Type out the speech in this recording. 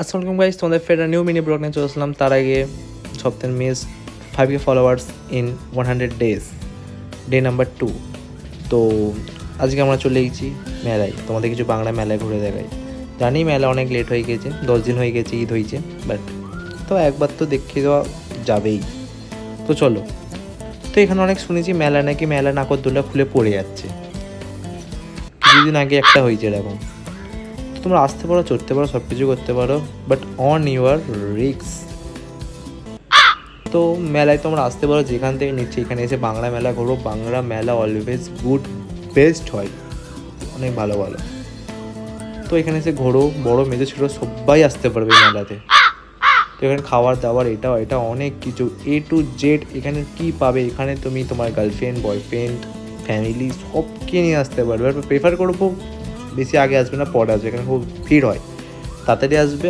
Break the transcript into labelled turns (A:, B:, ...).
A: আসসালামু গাইস, তোমাদের ফের নিউ মিনি ব্লগ নিয়ে চলে আসলাম। তার আগে সপ্তাহের miss 5K followers in 100 days, day number 2। তো আজকে আমরা চলে গেছি মেলায়, তোমাদের কিছু বাংলা মেলায় ঘুরে দেখাই। জানি মেলা অনেক লেট হয়ে গেছে, 10 দিন হয়ে গেছে, ঈদ হয়েছে, বাট তো একবার তো দেখে দেওয়া যাবেই। তো চলো। তো এখানে অনেক শুনেছি মেলা নাগরদোল্লা খুলে পড়ে যাচ্ছে। কিছুদিন আগে একটা হয়েছে এরকম। তোমরা আসতে পারো, চড়তে পারো, সব কিছু করতে পারো, বাট অন ইউর রিস্ক। তো মেলায় তোমরা আসতে পারো যেখান থেকে নিচ্ছে, এখানে এসে বাংলা মেলা ঘোরো। বাংলা মেলা অলওয়েজ গুড, বেস্ট হয়, অনেক ভালো ভালো। তো এখানে এসে ঘোরো, বড় মেজো ছোটো সবাই আসতে পারবে মেলাতে। তো এখানে খাবার দাবার এটা অনেক কিছু A to Z এখানে কি পাবে। এখানে তুমি তোমার গার্লফ্রেন্ড, বয়ফ্রেন্ড, ফ্যামিলি সবকে নিয়ে আসতে পারবে। আর প্রেফার করবো বেশি আগে আসবে না, পরে আসবে, এখানে খুব ভিড় হয়, তাড়াতাড়ি আসবে।